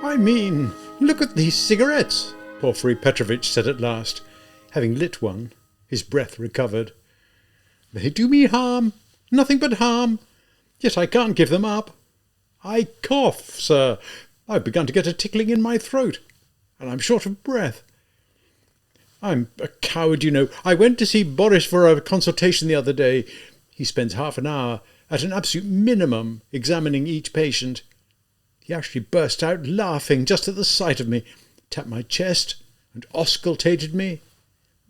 I mean, look at these cigarettes, Porfiry Petrovitch said at last. Having lit one, his breath recovered. They do me harm, nothing but harm, yet I can't give them up. I cough, sir. I've begun to get a tickling in my throat, and I'm short of breath. I'm a coward, you know. I went to see Boris for a consultation the other day. He spends half an hour, at an absolute minimum, examining each patient. He actually burst out laughing just at the sight of me, tapped my chest, and auscultated me.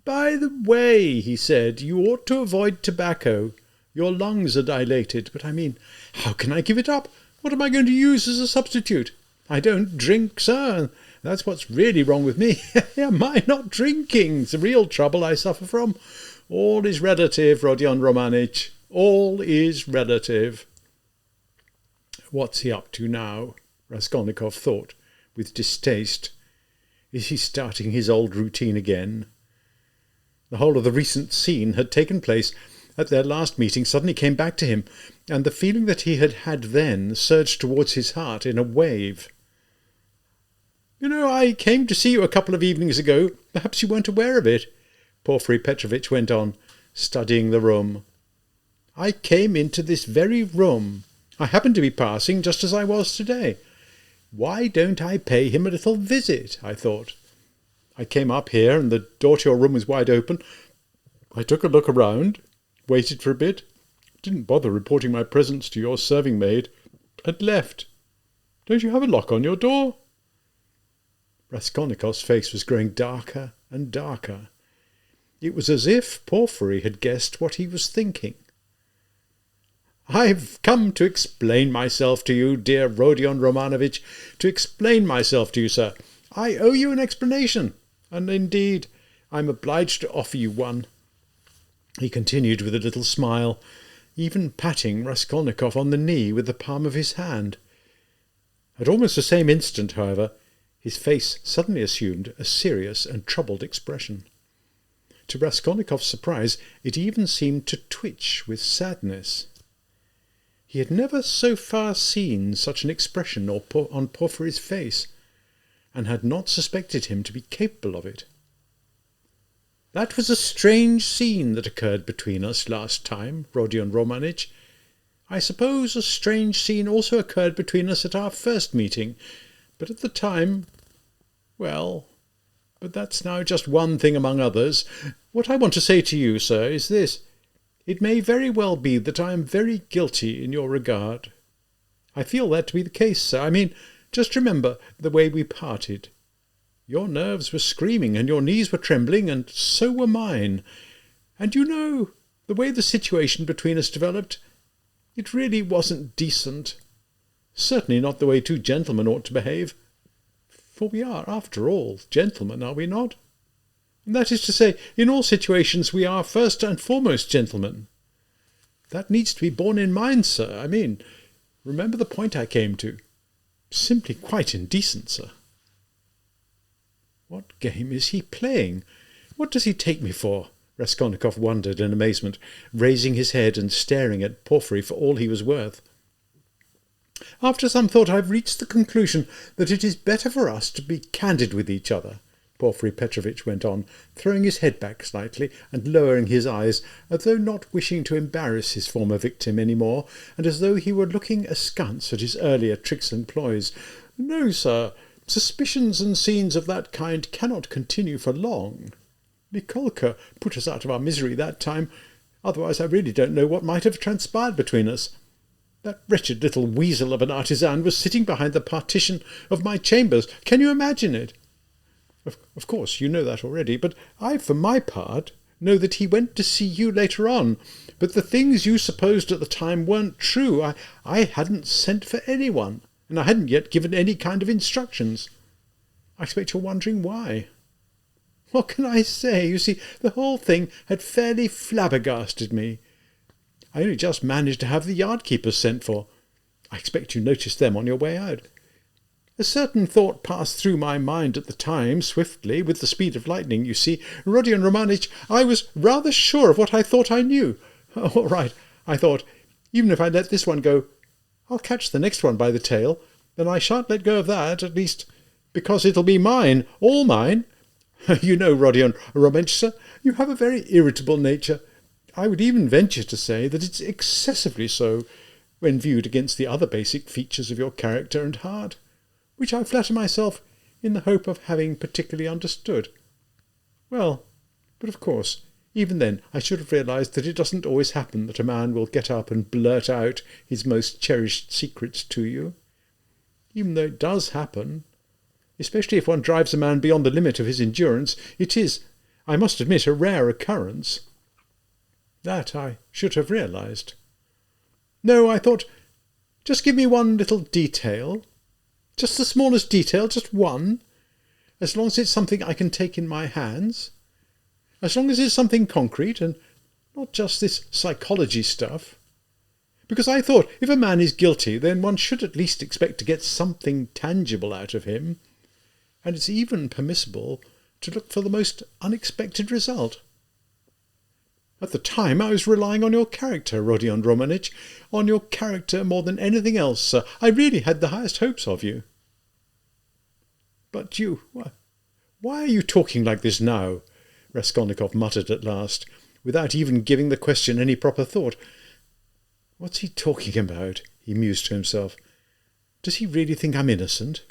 By the way, he said, you ought to avoid tobacco. Your lungs are dilated, but I mean, how can I give it up? What am I going to use as a substitute? I don't drink, sir. That's what's really wrong with me. Am I not drinking? It's the real trouble I suffer from. All is relative, Rodion Romanich. All is relative. What's he up to now? Raskolnikov thought, with distaste. Is he starting his old routine again? The whole of the recent scene had taken place at their last meeting suddenly came back to him, and the feeling that he had had then surged towards his heart in a wave. You know, I came to see you a couple of evenings ago. Perhaps you weren't aware of it, Porfiry Petrovitch went on, studying the room. I came into this very room. I happened to be passing just as I was today. Why don't I pay him a little visit, I thought. I came up here, and the door to your room was wide open. I took a look around, waited for a bit, didn't bother reporting my presence to your serving maid, and left. Don't you have a lock on your door? Raskolnikov's face was growing darker and darker. It was as if Porfiry had guessed what he was thinking. I've come to explain myself to you, dear Rodion Romanovich, to explain myself to you, sir. I owe you an explanation, and indeed I'm obliged to offer you one. He continued with a little smile, even patting Raskolnikov on the knee with the palm of his hand. At almost the same instant, however, his face suddenly assumed a serious and troubled expression. To Raskolnikov's surprise, it even seemed to twitch with sadness. He had never so far seen such an expression on Porfiry's face, and had not suspected him to be capable of it. That was a strange scene that occurred between us last time, Rodion Romanich. I suppose a strange scene also occurred between us at our first meeting, but at the time, well, but that's now just one thing among others. What I want to say to you, sir, is this. It may very well be that I am very guilty in your regard. I feel that to be the case, sir. I mean, just remember the way we parted. Your nerves were screaming, and your knees were trembling, and so were mine. And you know, the way the situation between us developed, it really wasn't decent. Certainly not the way two gentlemen ought to behave. For we are, after all, gentlemen, are we not? And that is to say, in all situations we are first and foremost gentlemen. That needs to be borne in mind, sir. I mean, remember the point I came to. Simply quite indecent, sir. What game is he playing? What does he take me for? Raskolnikov wondered in amazement, raising his head and staring at Porfiry for all he was worth. After some thought, I've reached the conclusion that it is better for us to be candid with each other, Porfiry Petrovitch went on, throwing his head back slightly and lowering his eyes, as though not wishing to embarrass his former victim any more, and as though he were looking askance at his earlier tricks and ploys. No, sir, suspicions and scenes of that kind cannot continue for long. Nikolka put us out of our misery that time, otherwise I really don't know what might have transpired between us. That wretched little weasel of an artisan was sitting behind the partition of my chambers. Can you imagine it? Of course, you know that already, but I, for my part, know that he went to see you later on. But the things you supposed at the time weren't true. I hadn't sent for anyone, and I hadn't yet given any kind of instructions. I expect you're wondering why. What can I say? You see, the whole thing had fairly flabbergasted me. I only just managed to have the yard-keepers sent for. I expect you noticed them on your way out. A certain thought passed through my mind at the time, swiftly, with the speed of lightning, you see. Rodion Romanich, I was rather sure of what I thought I knew. All right, I thought, even if I let this one go, I'll catch the next one by the tail. then I shan't let go of that, at least because it'll be mine, all mine. You know, Rodion Romanich, sir, you have a very irritable nature. I would even venture to say that it's excessively so, when viewed against the other basic features of your character and heart, which I flatter myself in the hope of having particularly understood. Well, but of course, even then I should have realised that it doesn't always happen that a man will get up and blurt out his most cherished secrets to you. Even though it does happen, especially if one drives a man beyond the limit of his endurance, it is, I must admit, a rare occurrence. That I should have realised. No, I thought, just give me one little detail. Just the smallest detail, just one. As long as it's something I can take in my hands. As long as it's something concrete and not just this psychology stuff. Because I thought if a man is guilty, then one should at least expect to get something tangible out of him. And it's even permissible to look for the most unexpected result. At the time I was relying on your character, Rodion Romanich, on your character more than anything else, sir. I really had the highest hopes of you. But you... Why are you talking like this now? Raskolnikov muttered at last, without even giving the question any proper thought. What's he talking about? He mused to himself. Does he really think I'm innocent?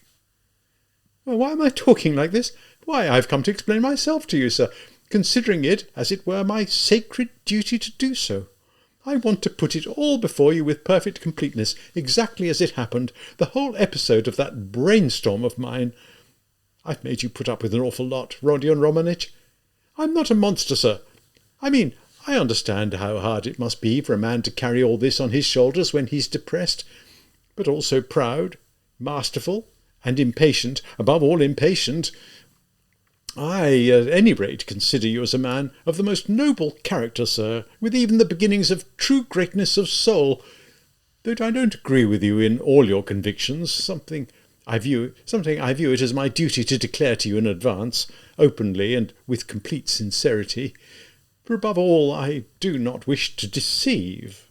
Well, why am I talking like this? Why, I've come to explain myself to you, sir, considering it, as it were, my sacred duty to do so. I want to put it all before you with perfect completeness, exactly as it happened, the whole episode of that brainstorm of mine. I've made you put up with an awful lot, Rodion Romanich. I'm not a monster, sir. I mean, I understand how hard it must be for a man to carry all this on his shoulders when he's depressed, but also proud, masterful, and impatient, above all impatient. I, at any rate, consider you as a man of the most noble character, sir, with even the beginnings of true greatness of soul, though I don't agree with you in all your convictions, something I view it as my duty to declare to you in advance, openly and with complete sincerity, for above all I do not wish to deceive.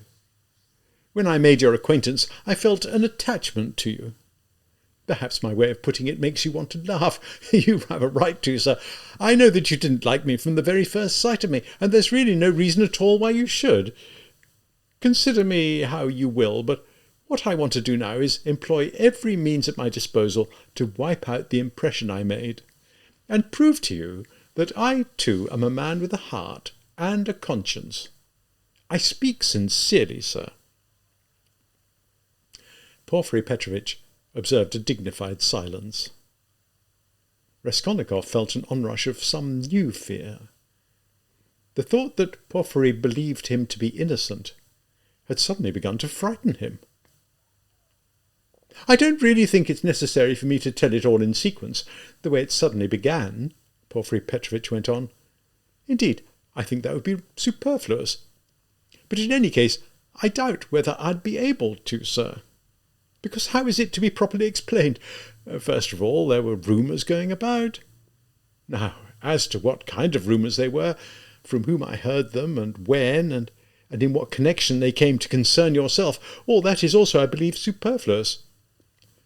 When I made your acquaintance, I felt an attachment to you. Perhaps my way of putting it makes you want to laugh. You have a right to, sir. I know that you didn't like me from the very first sight of me, and there's really no reason at all why you should. Consider me how you will, but what I want to do now is employ every means at my disposal to wipe out the impression I made, and prove to you that I, too, am a man with a heart and a conscience. I speak sincerely, sir. Porfiry Petrovitch observed a dignified silence. Raskolnikov felt an onrush of some new fear. The thought that Porfiry believed him to be innocent had suddenly begun to frighten him. I don't really think it's necessary for me to tell it all in sequence, the way it suddenly began, Porfiry Petrovitch went on. Indeed, I think that would be superfluous. But in any case, I doubt whether I'd be able to, sir. Because how is it to be properly explained? First of all, there were rumours going about. Now, as to what kind of rumours they were, from whom I heard them, and when, and in what connection they came to concern yourself, all that is also, I believe, superfluous.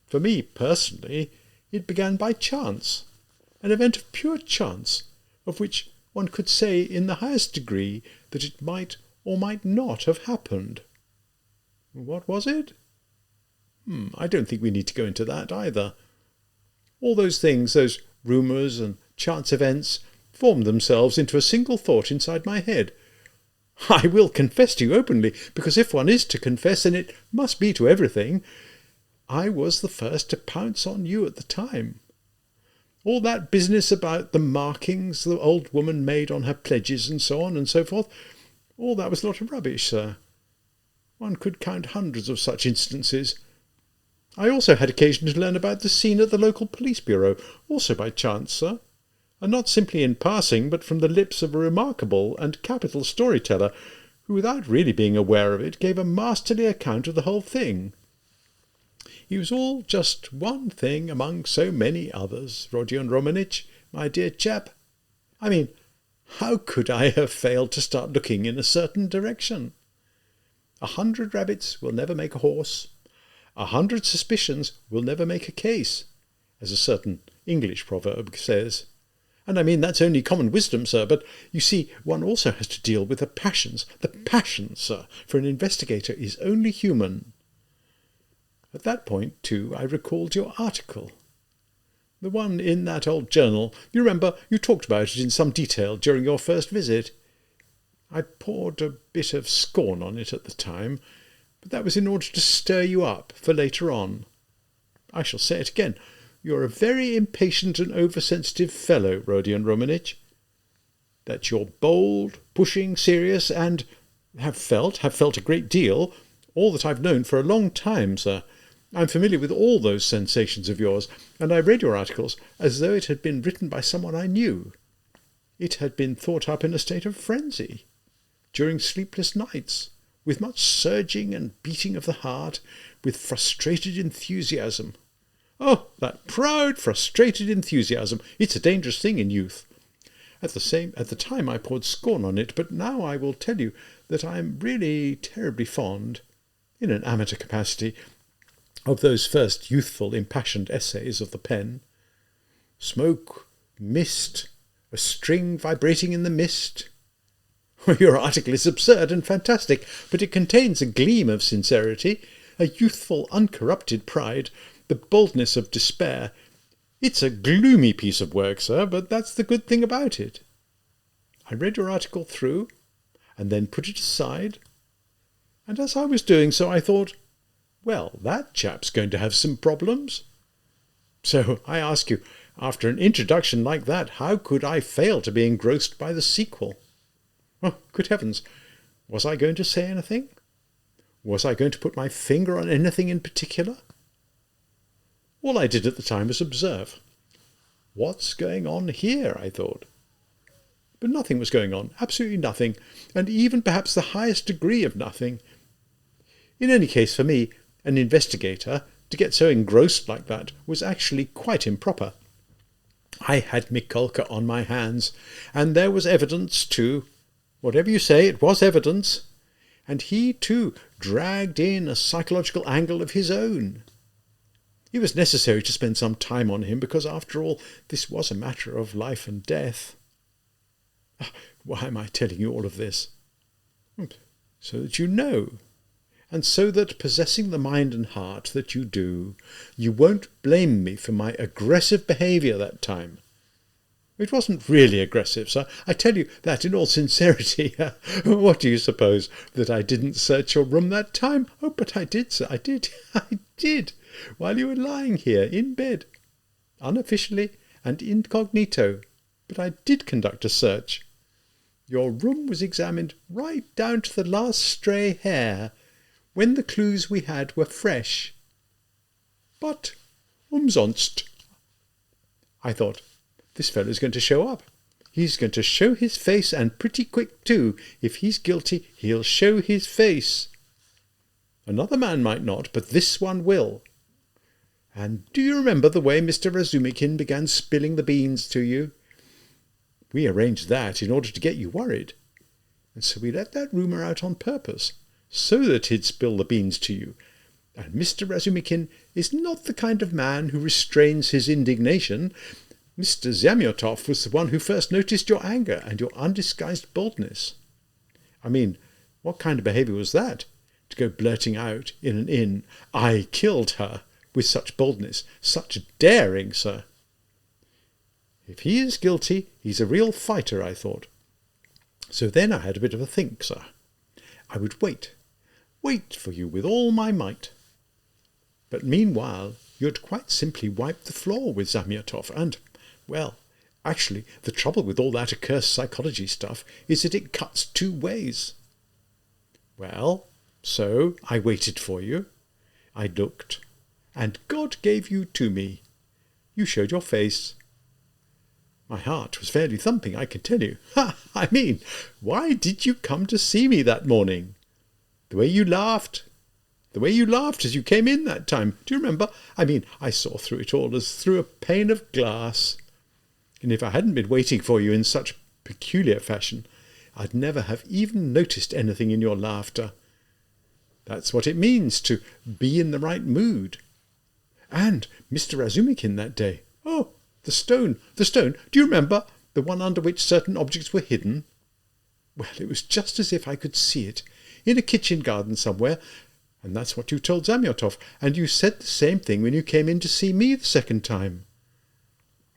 For me, personally, it began by chance, an event of pure chance, of which one could say in the highest degree that it might or might not have happened. What was it? I don't think we need to go into that either. All those things, those rumours and chance events, formed themselves into a single thought inside my head. I will confess to you openly, because if one is to confess, then it must be to everything. I was the first to pounce on you at the time. All that business about the markings the old woman made on her pledges and so on and so forth, all that was a lot of rubbish, sir. One could count hundreds of such instances. I also had occasion to learn about the scene at the local police bureau, also by chance, sir, and not simply in passing, but from the lips of a remarkable and capital storyteller, who, without really being aware of it, gave a masterly account of the whole thing. It was all just one thing among so many others, Rodion Romanich, my dear chap. I mean, how could I have failed to start looking in a certain direction? 100 rabbits will never make a horse, 100 suspicions will never make a case, as a certain English proverb says. And I mean, that's only common wisdom, sir, but you see, one also has to deal with the passions. The passion, sir, for an investigator is only human. At that point, too, I recalled your article. The one in that old journal. You remember, you talked about it in some detail during your first visit. I poured a bit of scorn on it at the time, but that was in order to stir you up for later on. I shall say it again. You're a very impatient and oversensitive fellow, Rodion Romanich. That you're bold, pushing, serious, and have felt a great deal, all that I've known for a long time, sir. I'm familiar with all those sensations of yours, and I read your articles as though it had been written by someone I knew. It had been thought up in a state of frenzy, during sleepless nights, with much surging and beating of the heart, with frustrated enthusiasm. Oh, that proud, frustrated enthusiasm! It's a dangerous thing in youth. At the time I poured scorn on it, but now I will tell you that I am really terribly fond, in an amateur capacity, of those first youthful, impassioned essays of the pen. Smoke, mist, a string vibrating in the mist. Your article is absurd and fantastic, but it contains a gleam of sincerity, a youthful, uncorrupted pride, the boldness of despair. It's a gloomy piece of work, sir, but that's the good thing about it. I read your article through, and then put it aside, and as I was doing so I thought, well, that chap's going to have some problems. So I ask you, after an introduction like that, how could I fail to be engrossed by the sequel? Oh, good heavens, was I going to say anything? Was I going to put my finger on anything in particular? All I did at the time was observe. What's going on here, I thought. But nothing was going on, absolutely nothing, and even perhaps the highest degree of nothing. In any case, for me, an investigator, to get so engrossed like that was actually quite improper. I had Mikulka on my hands, and there was evidence too. Whatever you say, it was evidence. And he, too, dragged in a psychological angle of his own. It was necessary to spend some time on him, because, after all, this was a matter of life and death. Why am I telling you all of this? So that you know, and so that, possessing the mind and heart that you do, you won't blame me for my aggressive behaviour that time. It wasn't really aggressive, sir. I tell you that in all sincerity. What do you suppose, that I didn't search your room that time? Oh, but I did, sir, I did. I did, while you were lying here in bed, unofficially and incognito, but I did conduct a search. Your room was examined right down to the last stray hair, when the clues we had were fresh. But, umsonst, I thought, this fellow's going to show up. He's going to show his face, and pretty quick too. If he's guilty, he'll show his face. Another man might not, but this one will. And do you remember the way Mr. Razumikin began spilling the beans to you? We arranged that in order to get you worried. And so we let that rumour out on purpose, so that he'd spill the beans to you. And Mr. Razumikin is not the kind of man who restrains his indignation. Mr. Zamyotov was the one who first noticed your anger and your undisguised boldness. I mean, what kind of behaviour was that, to go blurting out in an inn, "I killed her," with such boldness, such daring, sir? If he is guilty, he's a real fighter, I thought. So then I had a bit of a think, sir. I would wait for you with all my might. But meanwhile, you'd quite simply wiped the floor with Zamyotov, and, well, actually, the trouble with all that accursed psychology stuff is that it cuts two ways. Well, so I waited for you. I looked, and God gave you to me. You showed your face. My heart was fairly thumping, I can tell you. I mean, why did you come to see me that morning? The way you laughed as you came in that time. Do you remember? I mean, I saw through it all as through a pane of glass. And if I hadn't been waiting for you in such peculiar fashion, I'd never have even noticed anything in your laughter. That's what it means to be in the right mood. And Mr. Razumikin that day. Oh, the stone. Do you remember? The one under which certain objects were hidden? Well, it was just as if I could see it, in a kitchen garden somewhere, and that's what you told Zamyotov, and you said the same thing when you came in to see me the second time.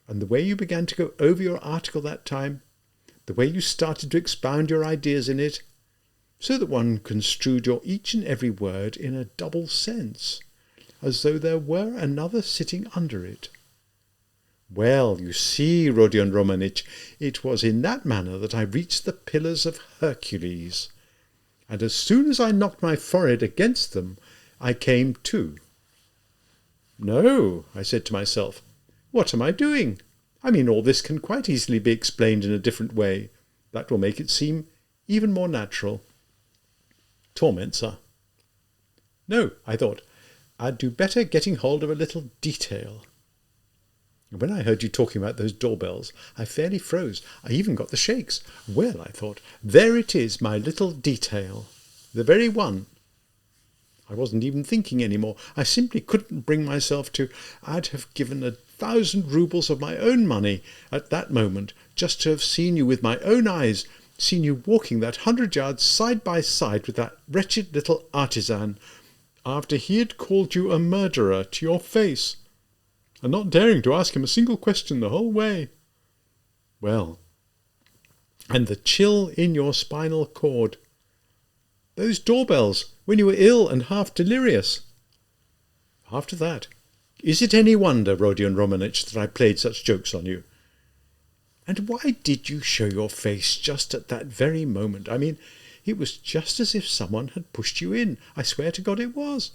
And the way you began to go over your article that time, the way you started to expound your ideas in it, so that one construed your each and every word in a double sense, as though there were another sitting under it. Well, you see, Rodion Romanich, it was in that manner that I reached the Pillars of Hercules, and as soon as I knocked my forehead against them, I came to. No, I said to myself, what am I doing? I mean, all this can quite easily be explained in a different way. That will make it seem even more natural. Torment, sir. No, I thought, I'd do better getting hold of a little detail. When I heard you talking about those doorbells, I fairly froze. I even got the shakes. Well, I thought, there it is, my little detail. The very one. I wasn't even thinking any more. I simply couldn't bring myself to. I'd have given 1,000 roubles of my own money at that moment just to have seen you with my own eyes, seen you walking that 100 yards side by side with that wretched little artisan, after he had called you a murderer to your face, and not daring to ask him a single question the whole way. Well, and the chill in your spinal cord. Those doorbells, when you were ill and half delirious. After that, is it any wonder, Rodion Romanich, that I played such jokes on you? And why did you show your face just at that very moment? I mean, it was just as if someone had pushed you in. I swear to God it was.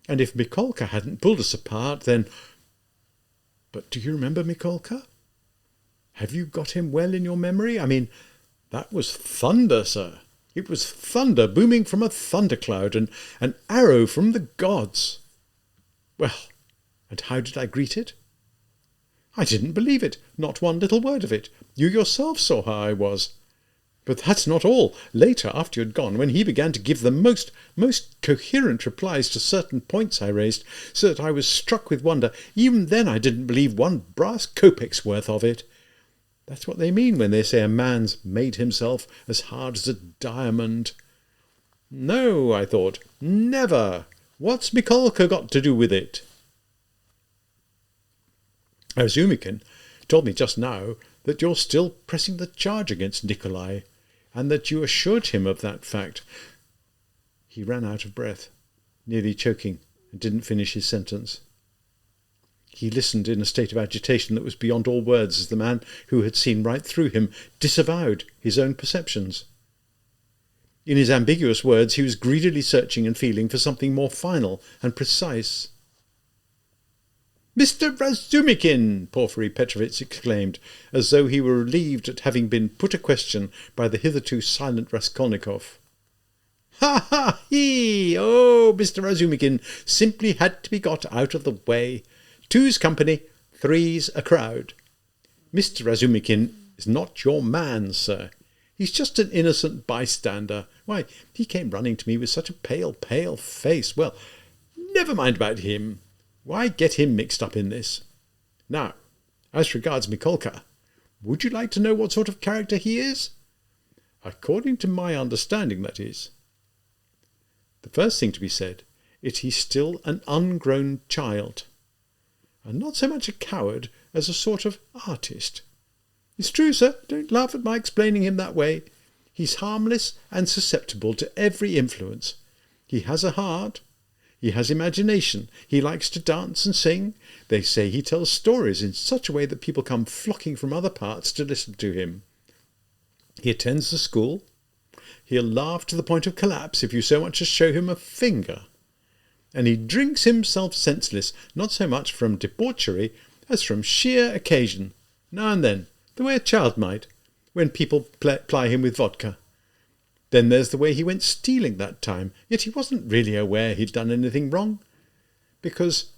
And if Mikolka hadn't pulled us apart, then... But do you remember Mikolka? Have you got him well in your memory? I mean, that was thunder, sir. It was thunder booming from a thundercloud, and an arrow from the gods. Well, and how did I greet it? I didn't believe it, not one little word of it. You yourself saw how I was. But that's not all. Later, after you had gone, when he began to give the most coherent replies to certain points I raised, so that I was struck with wonder, even then I didn't believe one brass kopek's worth of it. That's what they mean when they say a man's made himself as hard as a diamond. No, I thought, never. What's Mikolka got to do with it? Razumikin told me just now that you're still pressing the charge against Nikolai, and that you assured him of that fact. He ran out of breath, nearly choking, and didn't finish his sentence. He listened in a state of agitation that was beyond all words as the man who had seen right through him disavowed his own perceptions. In his ambiguous words he was greedily searching and feeling for something more final and precise. "Mr. Razumikin!" Porfiry Petrovitch exclaimed, as though he were relieved at having been put a question by the hitherto silent Raskolnikov. "Ha, ha, he! Oh, Mr. Razumikin simply had to be got out of the way. 2's company, 3's a crowd. Mr. Razumikin is not your man, sir. He's just an innocent bystander. Why, he came running to me with such a pale, pale face. Well, never mind about him. Why get him mixed up in this? Now, as regards Mikolka, would you like to know what sort of character he is? According to my understanding, that is. The first thing to be said is he's still an ungrown child, and not so much a coward as a sort of artist. It's true, sir, don't laugh at my explaining him that way. He's harmless and susceptible to every influence. He has a heart. He has imagination. He likes to dance and sing. They say he tells stories in such a way that people come flocking from other parts to listen to him. He attends the school. He'll laugh to the point of collapse if you so much as show him a finger. And he drinks himself senseless, not so much from debauchery as from sheer occasion, now and then, the way a child might, when people ply him with vodka. Then there's the way he went stealing that time, yet he wasn't really aware he'd done anything wrong. Because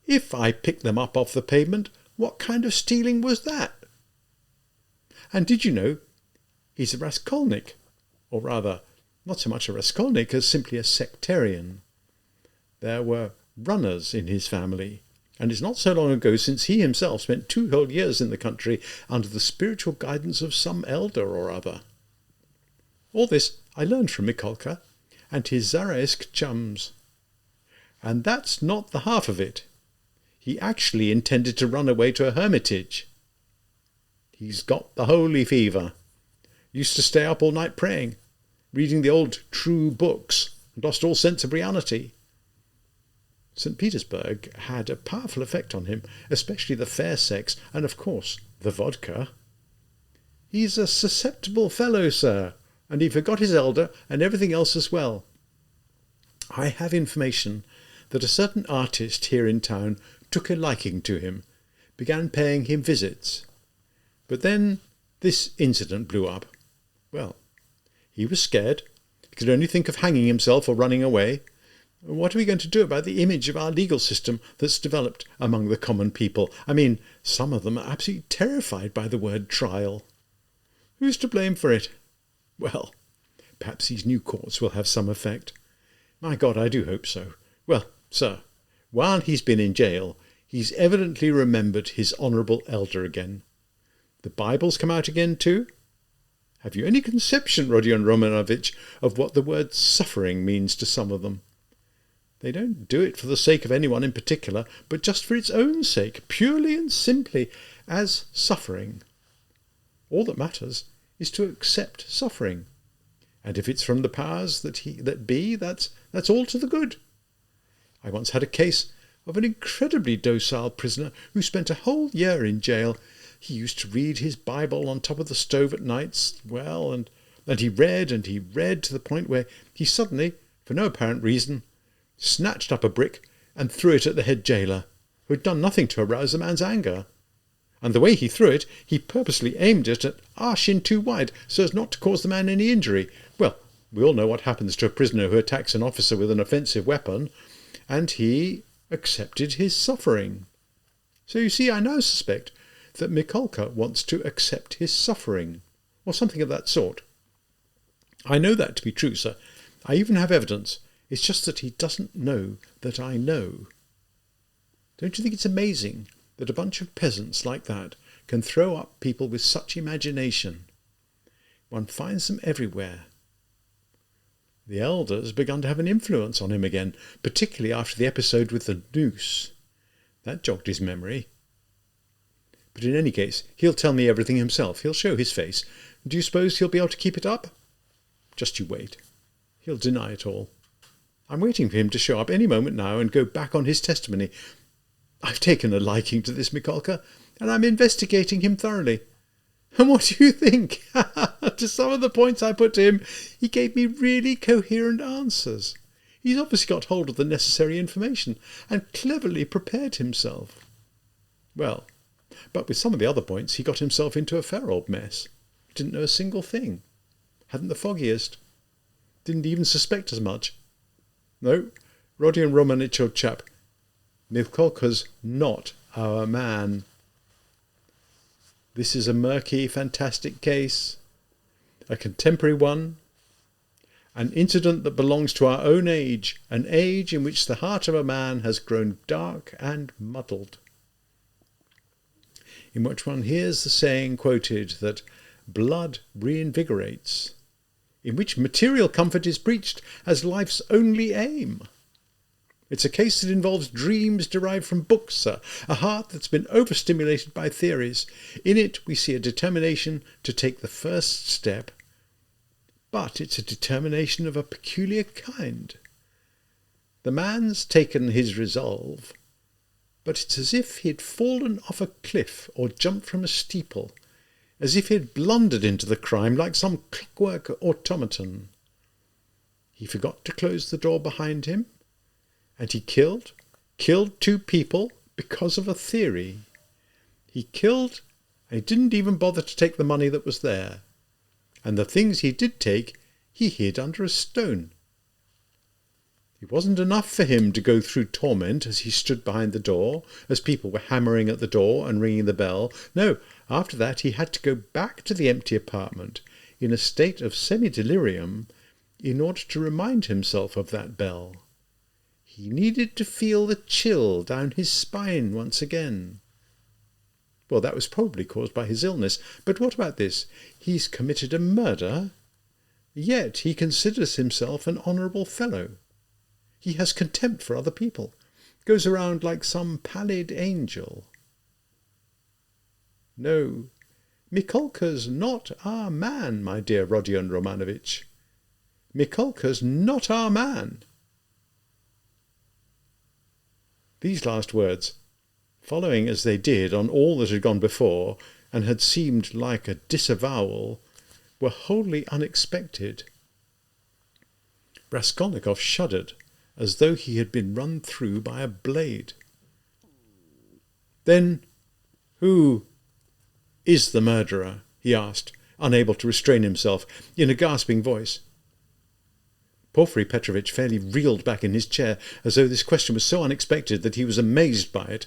if I picked them up off the pavement, what kind of stealing was that? And did you know, he's a Raskolnik, or rather, not so much a Raskolnik as simply a sectarian. There were runners in his family, and it's not so long ago since he himself spent 2 whole years in the country under the spiritual guidance of some elder or other. All this I learned from Mikolka and his Zaraesk chums. And that's not the half of it. He actually intended to run away to a hermitage. He's got the holy fever. Used to stay up all night praying, reading the old true books, and lost all sense of reality. St. Petersburg had a powerful effect on him, especially the fair sex, and of course the vodka. He's a susceptible fellow, sir, and he forgot his elder and everything else as well. I have information that a certain artist here in town took a liking to him, began paying him visits. But then this incident blew up. Well, he was scared. He could only think of hanging himself or running away. What are we going to do about the image of our legal system that's developed among the common people? I mean, some of them are absolutely terrified by the word trial. Who's to blame for it? Well, perhaps these new courts will have some effect. My God, I do hope so. Well, sir, while he's been in jail, he's evidently remembered his honourable elder again. The Bible's come out again too? Have you any conception, Rodion Romanovich, of what the word suffering means to some of them? They don't do it for the sake of anyone in particular, but just for its own sake, purely and simply as suffering. All that matters is to accept suffering. And if it's from the powers that be, that's all to the good. I once had a case of an incredibly docile prisoner who spent a whole year in jail. He used to read his Bible on top of the stove at nights, and he read to the point where he suddenly, for no apparent reason, snatched up a brick and threw it at the head jailer, who had done nothing to arouse the man's anger. And the way he threw it, he purposely aimed it at Arshin too wide, so as not to cause the man any injury. Well, we all know what happens to a prisoner who attacks an officer with an offensive weapon, and he accepted his suffering. So you see, I now suspect that Mikolka wants to accept his suffering, or something of that sort. I know that to be true, sir. I even have evidence. It's just that he doesn't know that I know. Don't you think it's amazing that a bunch of peasants like that can throw up people with such imagination? One finds them everywhere. The elder's begun to have an influence on him again, particularly after the episode with the noose. That jogged his memory. But in any case, he'll tell me everything himself. He'll show his face. Do you suppose he'll be able to keep it up? Just you wait. He'll deny it all. I'm waiting for him to show up any moment now and go back on his testimony. I've taken a liking to this Mikolka, and I'm investigating him thoroughly. And what do you think? To some of the points I put to him, he gave me really coherent answers. He's obviously got hold of the necessary information and cleverly prepared himself. Well, but with some of the other points he got himself into a fair old mess. Didn't know a single thing. Hadn't the foggiest. Didn't even suspect as much. No, Rodion Romanich, old chap, Mikolka's not our man. This is a murky, fantastic case, a contemporary one, an incident that belongs to our own age, an age in which the heart of a man has grown dark and muddled, in which one hears the saying quoted that blood reinvigorates, in which material comfort is preached as life's only aim. It's a case that involves dreams derived from books, sir, a heart that's been overstimulated by theories. In it we see a determination to take the first step, but it's a determination of a peculiar kind. The man's taken his resolve, but it's as if he'd fallen off a cliff or jumped from a steeple, as if he'd blundered into the crime like some clockwork automaton. He forgot to close the door behind him, and he killed 2 people because of a theory. He killed, and he didn't even bother to take the money that was there. And the things he did take, he hid under a stone. It wasn't enough for him to go through torment as he stood behind the door, as people were hammering at the door and ringing the bell. No, after that he had to go back to the empty apartment in a state of semi-delirium in order to remind himself of that bell. He needed to feel the chill down his spine once again. Well, that was probably caused by his illness, but what about this? He's committed a murder, yet he considers himself an honourable fellow. He has contempt for other people, goes around like some pallid angel. No, Mikolka's not our man, my dear Rodion Romanovich. Mikolka's not our man. These last words, following as they did on all that had gone before and had seemed like a disavowal, were wholly unexpected. Raskolnikov shuddered as though he had been run through by a blade. "Then who is the murderer?" he asked, unable to restrain himself, in a gasping voice. Porfiry Petrovitch fairly reeled back in his chair, as though this question was so unexpected that he was amazed by it.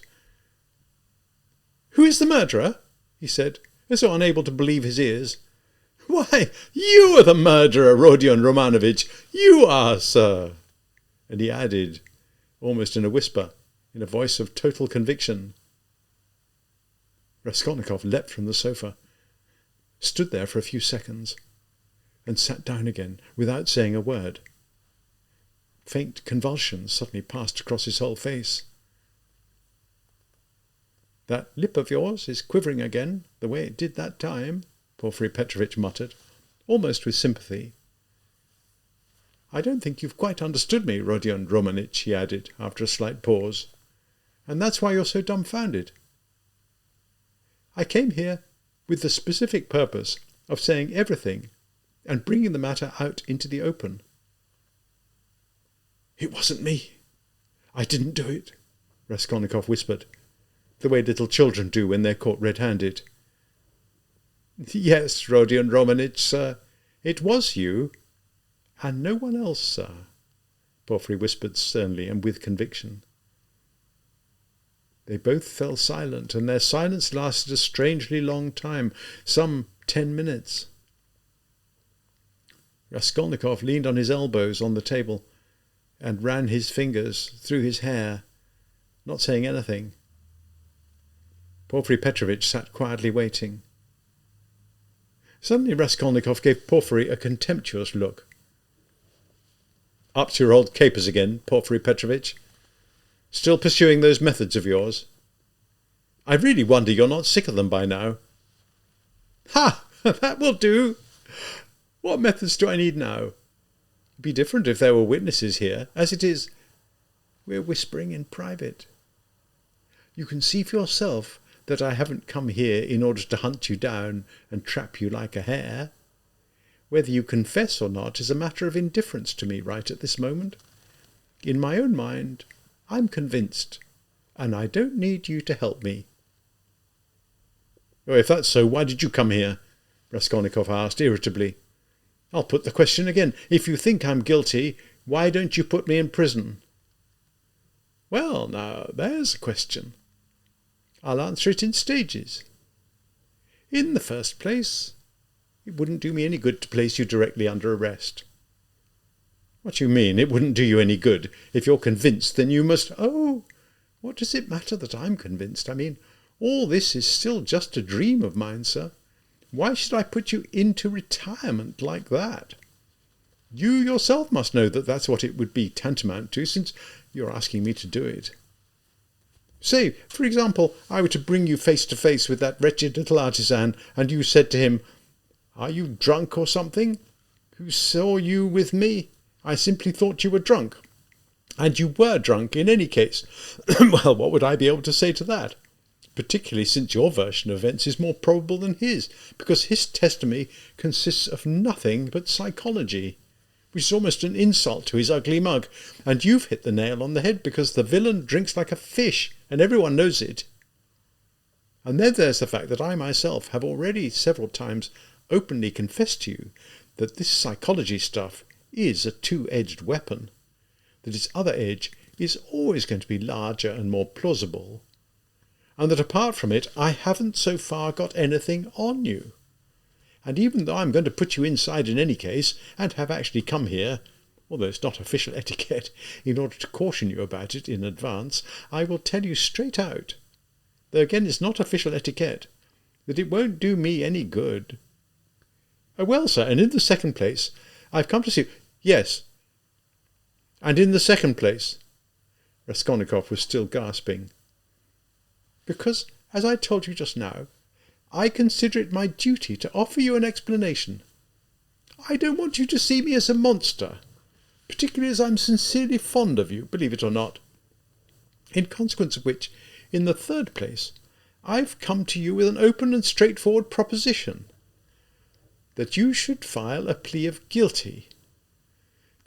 "Who is the murderer?" he said, as though unable to believe his ears. "Why, you are the murderer, Rodion Romanovich! You are, sir!" And he added, almost in a whisper, in a voice of total conviction. Raskolnikov leapt from the sofa, stood there for a few seconds, and sat down again without saying a word. Faint convulsions suddenly passed across his whole face. "That lip of yours is quivering again, the way it did that time," Porfiry Petrovitch muttered, almost with sympathy. "I don't think you've quite understood me, Rodion Romanich," he added, after a slight pause, "and that's why you're so dumbfounded. I came here with the specific purpose of saying everything and bringing the matter out into the open." "It wasn't me. I didn't do it," Raskolnikov whispered, the way little children do when they're caught red-handed. "Yes, Rodion Romanich, sir, it was you, and no one else, sir," Porfiry whispered sternly and with conviction. They both fell silent, and their silence lasted a strangely long time, some 10 minutes. Raskolnikov leaned on his elbows on the table and ran his fingers through his hair, not saying anything. Porfiry Petrovitch sat quietly waiting. Suddenly Raskolnikov gave Porfiry a contemptuous look. "Up to your old capers again, Porfiry Petrovitch? Still pursuing those methods of yours? I really wonder you're not sick of them by now." "Ha! That will do! What methods do I need now? It'd be different if there were witnesses here. As it is, we're whispering in private. You can see for yourself that I haven't come here in order to hunt you down and trap you like a hare. Whether you confess or not is a matter of indifference to me right at this moment. In my own mind, I'm convinced, and I don't need you to help me." "Oh, if that's so, why did you come here?" Raskolnikov asked irritably. "I'll put the question again. If you think I'm guilty, why don't you put me in prison?" "Well, now, there's a question. I'll answer it in stages. In the first place, it wouldn't do me any good to place you directly under arrest." "What do you mean, it wouldn't do you any good? If you're convinced, then you must—" "Oh, what does it matter that I'm convinced? I mean, all this is still just a dream of mine, sir. Why should I put you into retirement like that? You yourself must know that that's what it would be tantamount to, since you're asking me to do it. Say, for example, I were to bring you face to face with that wretched little artisan, and you said to him, 'Are you drunk or something? Who saw you with me? I simply thought you were drunk.' And you were drunk in any case. Well, what would I be able to say to that? Particularly since your version of events is more probable than his, because his testimony consists of nothing but psychology, which is almost an insult to his ugly mug, and you've hit the nail on the head because the villain drinks like a fish, and everyone knows it. And then there's the fact that I myself have already several times openly confessed to you that this psychology stuff is a two-edged weapon, that its other edge is always going to be larger and more plausible, and that apart from it I haven't so far got anything on you. And even though I'm going to put you inside in any case, and have actually come here, although it's not official etiquette, in order to caution you about it in advance, I will tell you straight out, though again it's not official etiquette, that it won't do me any good. Well, sir, and in the second place, I've come to see... Yes. And in the second place... Raskolnikov was still gasping. Because, as I told you just now, I consider it my duty to offer you an explanation. I don't want you to see me as a monster, particularly as I'm sincerely fond of you, believe it or not. In consequence of which, in the third place, I've come to you with an open and straightforward proposition, that you should file a plea of guilty.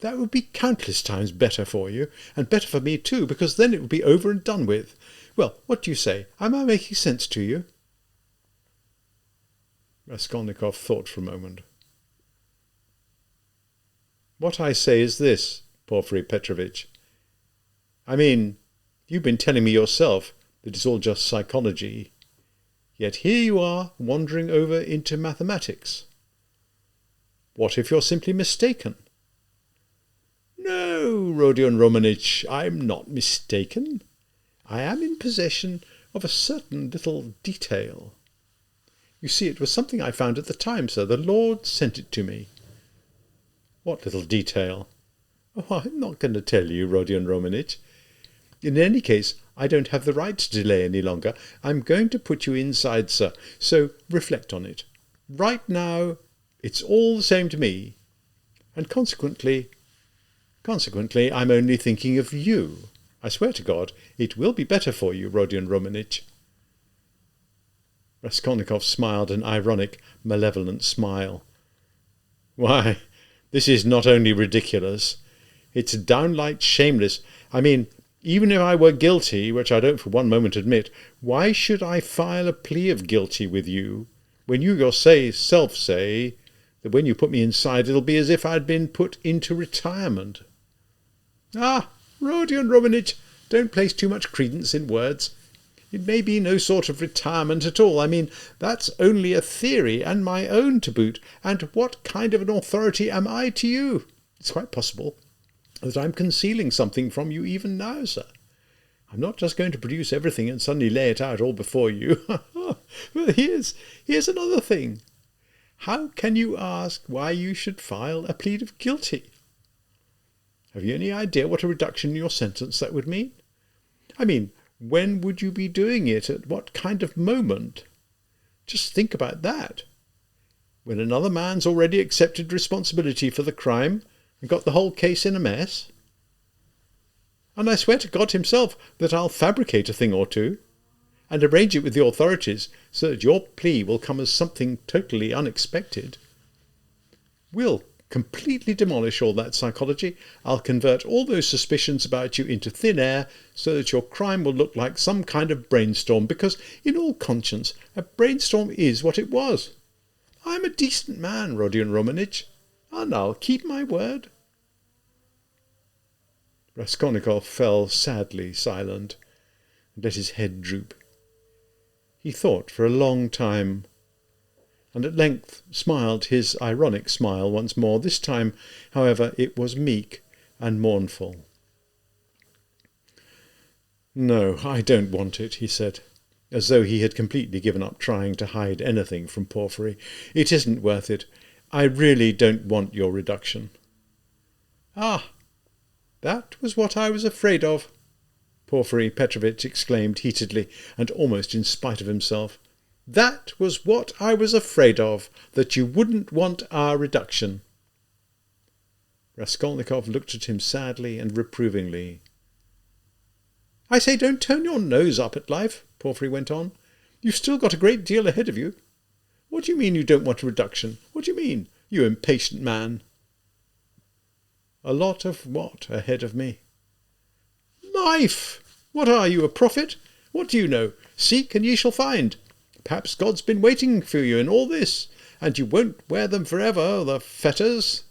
That would be countless times better for you, and better for me too, because then it would be over and done with. Well, what do you say? Am I making sense to you? Raskolnikov thought for a moment. What I say is this, Porfiry Petrovitch. I mean, you've been telling me yourself that it's all just psychology, yet here you are wandering over into mathematics. What if you're simply mistaken? No, Rodion Romanich, I'm not mistaken. I am in possession of a certain little detail. You see, it was something I found at the time, sir. The Lord sent it to me. What little detail? Oh, I'm not going to tell you, Rodion Romanich. In any case, I don't have the right to delay any longer. I'm going to put you inside, sir, so reflect on it. Right now, it's all the same to me, and consequently, I'm only thinking of you. I swear to God, it will be better for you, Rodion Romanich. Raskolnikov smiled an ironic, malevolent smile. Why, this is not only ridiculous, it's downright shameless. I mean, even if I were guilty, which I don't for one moment admit, why should I file a plea of guilty with you, when you yourself say that when you put me inside it'll be as if I'd been put into retirement? Ah, Rodion Romanich, don't place too much credence in words. It may be no sort of retirement at all. I mean, that's only a theory, and my own to boot. And what kind of an authority am I to you? It's quite possible that I'm concealing something from you even now, sir. I'm not just going to produce everything and suddenly lay it out all before you. Well, here's another thing. How can you ask why you should file a plea of guilty? Have you any idea what a reduction in your sentence that would mean? I mean, when would you be doing it? At what kind of moment? Just think about that. When another man's already accepted responsibility for the crime and got the whole case in a mess? And I swear to God himself that I'll fabricate a thing or two and arrange it with the authorities so that your plea will come as something totally unexpected. We'll completely demolish all that psychology. I'll convert all those suspicions about you into thin air so that your crime will look like some kind of brainstorm, because, in all conscience, a brainstorm is what it was. I'm a decent man, Rodion Romanich, and I'll keep my word. Raskolnikov fell sadly silent and let his head droop. He thought for a long time, and at length smiled his ironic smile once more. This time, however, it was meek and mournful. No, I don't want it, he said, as though he had completely given up trying to hide anything from Porfiry. It isn't worth it. I really don't want your reduction. Ah, that was what I was afraid of, Porfiry Petrovitch exclaimed heatedly, and almost in spite of himself. That was what I was afraid of, that you wouldn't want our reduction. Raskolnikov looked at him sadly and reprovingly. I say, don't turn your nose up at life, Porfiry went on. You've still got a great deal ahead of you. What do you mean you don't want a reduction? What do you mean, you impatient man? A lot of what ahead of me? Life! What are you, a prophet? What do you know? Seek and ye shall find. Perhaps God's been waiting for you in all this, and you won't wear them forever, the fetters.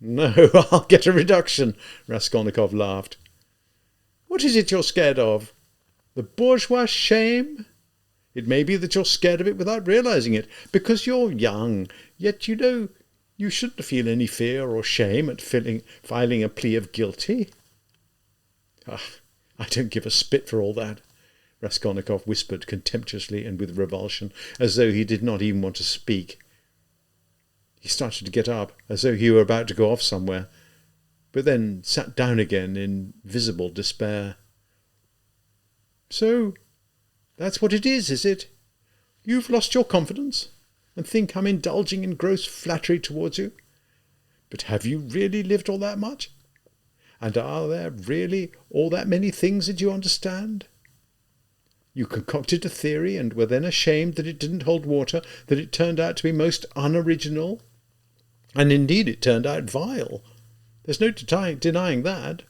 No, I'll get a reduction, Raskolnikov laughed. What is it you're scared of? The bourgeois shame? It may be that you're scared of it without realizing it, because you're young. Yet, you know, you shouldn't feel any fear or shame at filing a plea of guilty." "Ah, I don't give a spit for all that," Raskolnikov whispered contemptuously and with revulsion, as though he did not even want to speak. He started to get up, as though he were about to go off somewhere, but then sat down again in visible despair. "So, that's what it is it? You've lost your confidence, and think I'm indulging in gross flattery towards you? But have you really lived all that much? And are there really all that many things that you understand? You concocted a theory and were then ashamed that it didn't hold water, that it turned out to be most unoriginal. And indeed it turned out vile. There's no denying that.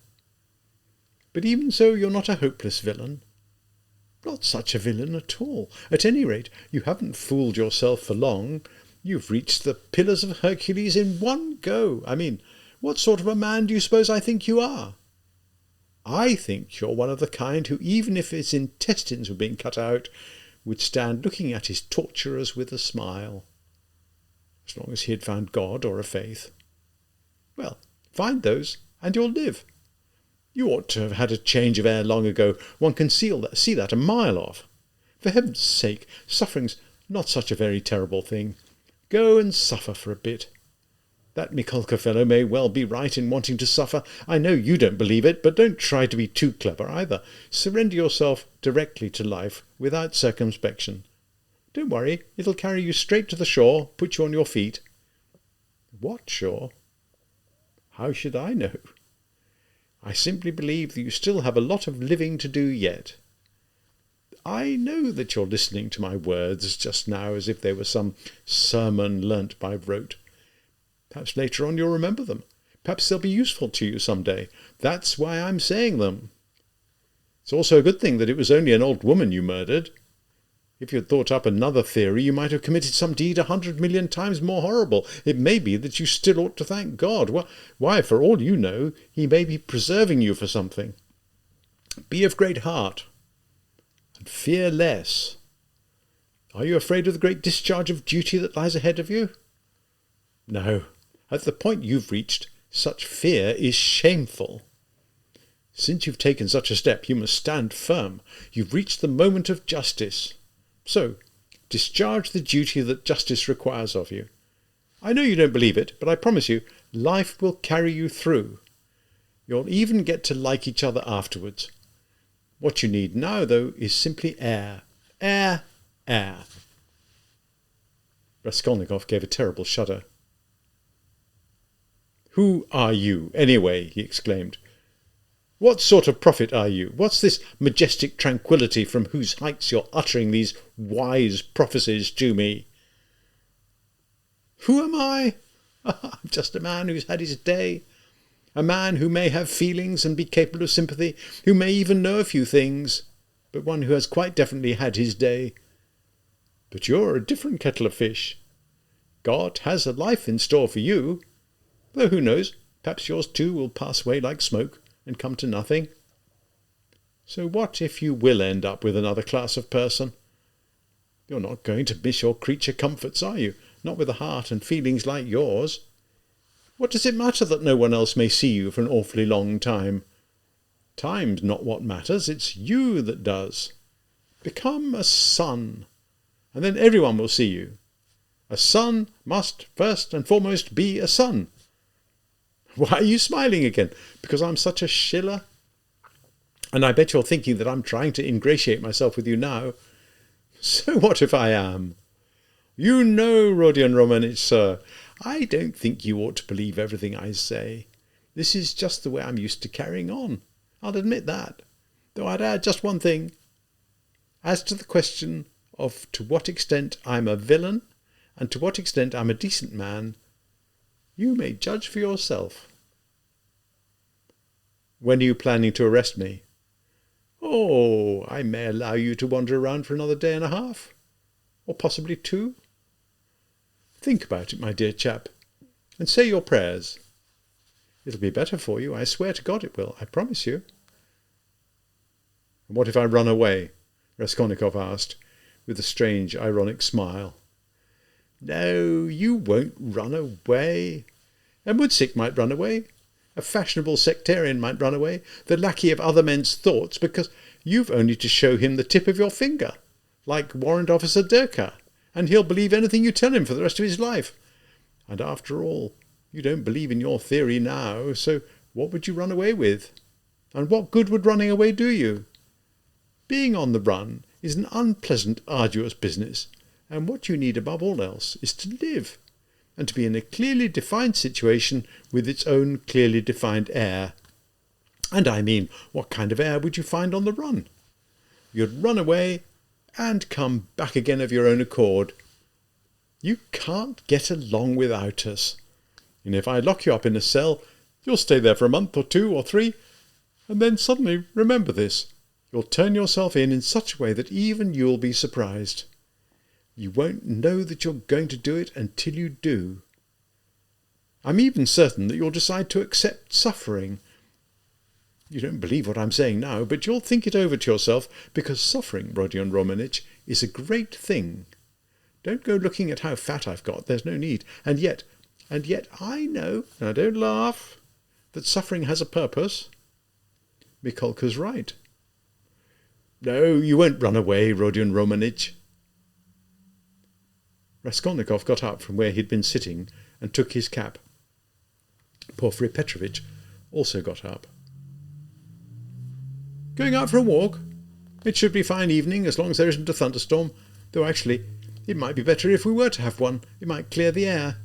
But even so, you're not a hopeless villain. Not such a villain at all. At any rate, you haven't fooled yourself for long. You've reached the Pillars of Hercules in one go. I mean, what sort of a man do you suppose I think you are? I think you're one of the kind who, even if his intestines were being cut out, would stand looking at his torturers with a smile. As long as he had found God or a faith. Well, find those, and you'll live. You ought to have had a change of air long ago. One can see that a mile off. For heaven's sake, suffering's not such a very terrible thing. Go and suffer for a bit. That Mikolka fellow may well be right in wanting to suffer. I know you don't believe it, but don't try to be too clever either. Surrender yourself directly to life, without circumspection. Don't worry, it'll carry you straight to the shore, put you on your feet." "What shore?" "How should I know? I simply believe that you still have a lot of living to do yet. I know that you're listening to my words just now as if they were some sermon learnt by rote. Perhaps later on you'll remember them. Perhaps they'll be useful to you some day. That's why I'm saying them. It's also a good thing that it was only an old woman you murdered. If you had thought up another theory, you might have committed some deed 100 million times more horrible. It may be that you still ought to thank God. Why, for all you know, he may be preserving you for something. Be of great heart, and fear less. Are you afraid of the great discharge of duty that lies ahead of you? No, at the point you've reached, such fear is shameful. Since you've taken such a step, you must stand firm. You've reached the moment of justice. So, discharge the duty that justice requires of you. I know you don't believe it, but I promise you, life will carry you through. You'll even get to like each other afterwards. What you need now, though, is simply air. Air, air." Raskolnikov gave a terrible shudder. "Who are you, anyway?" he exclaimed. "What sort of prophet are you? What's this majestic tranquillity from whose heights you're uttering these wise prophecies to me?" "Who am I? I'm just a man who's had his day. A man who may have feelings and be capable of sympathy, who may even know a few things, but one who has quite definitely had his day. But you're a different kettle of fish. God has a life in store for you. Though who knows, perhaps yours too will pass away like smoke and come to nothing. So what if you will end up with another class of person? You're not going to miss your creature comforts, are you? Not with a heart and feelings like yours. What does it matter that no one else may see you for an awfully long time? Time's not what matters, it's you that does. Become a sun, and then everyone will see you. A sun must first and foremost be a sun. Why are you smiling again? Because I'm such a shiller? And I bet you're thinking that I'm trying to ingratiate myself with you now. So what if I am? You know, Rodion Romanich, sir, I don't think you ought to believe everything I say. This is just the way I'm used to carrying on. I'll admit that. Though I'd add just one thing. As to the question of to what extent I'm a villain and to what extent I'm a decent man, you may judge for yourself." "When are you planning to arrest me?" "Oh, I may allow you to wander around for another day and a half, or possibly 2. Think about it, my dear chap, and say your prayers. It'll be better for you, I swear to God it will, I promise you." "And what if I run away?" Raskolnikov asked, with a strange ironic smile. No, you won't run away. A mudsick might run away. A fashionable sectarian might run away, the lackey of other men's thoughts, because you've only to show him the tip of your finger, like Warrant Officer Durka, and he'll believe anything you tell him for the rest of his life. And after all, you don't believe in your theory now, so what would you run away with? And what good would running away do you? Being on the run is an unpleasant, arduous business, and what you need above all else is to live, and to be in a clearly defined situation with its own clearly defined air. And I mean, what kind of air would you find on the run? You'd run away and come back again of your own accord. You can't get along without us. And if I lock you up in a cell, you'll stay there for a month or 2 or 3, and then suddenly remember this. You'll turn yourself in such a way that even you'll be surprised. You won't know that you're going to do it until you do. I'm even certain that you'll decide to accept suffering. You don't believe what I'm saying now, but you'll think it over to yourself, because suffering, Rodion Romanich, is a great thing. Don't go looking at how fat I've got, there's no need. And yet I know, now don't laugh, that suffering has a purpose. Mikolka's right. No, you won't run away, Rodion Romanich. Raskolnikov got up from where he'd been sitting and took his cap. Porfiry Petrovitch also got up. Going out for a walk? It should be a fine evening, as long as there isn't a thunderstorm, though actually it might be better if we were to have one. It might clear the air.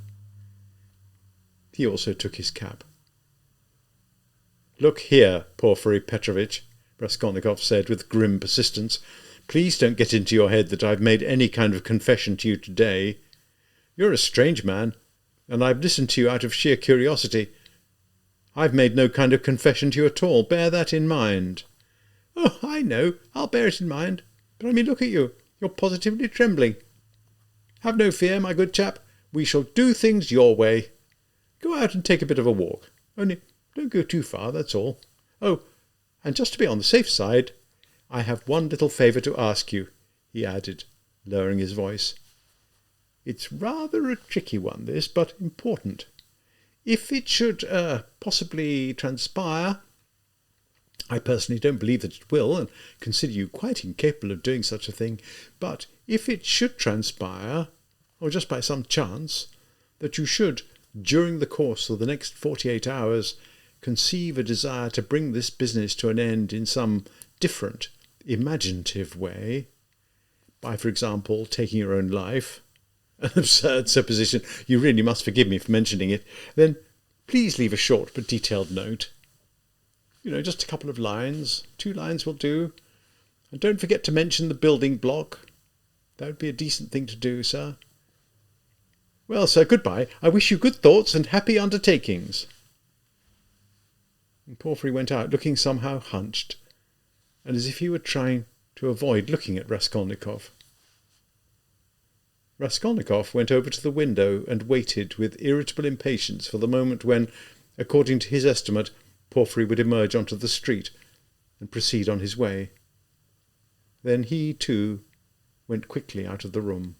He also took his cap. Look here, Porfiry Petrovitch, Raskolnikov said with grim persistence, please don't get into your head that I've made any kind of confession to you today. You're a strange man, and I've listened to you out of sheer curiosity. I've made no kind of confession to you at all. Bear that in mind. Oh, I know. I'll bear it in mind. But I mean, look at you. You're positively trembling. Have no fear, my good chap. We shall do things your way. Go out and take a bit of a walk. Only don't go too far, that's all. Oh, and just to be on the safe side, I have one little favour to ask you, he added, lowering his voice. It's rather a tricky one, this, but important. If it should possibly transpire, I personally don't believe that it will, and consider you quite incapable of doing such a thing, but if it should transpire, or just by some chance, that you should, during the course of the next 48 hours, conceive a desire to bring this business to an end in some different, imaginative way, by, for example, taking your own life, an absurd supposition, you really must forgive me for mentioning it, then please leave a short but detailed note. Just a couple of lines. 2 lines will do. And don't forget to mention the building block. That would be a decent thing to do, sir. Well, sir, goodbye. I wish you good thoughts and happy undertakings. And Porfiry went out, looking somehow hunched, and as if he were trying to avoid looking at Raskolnikov. Raskolnikov went over to the window and waited with irritable impatience for the moment when, according to his estimate, Porfiry would emerge onto the street and proceed on his way. Then he, too, went quickly out of the room.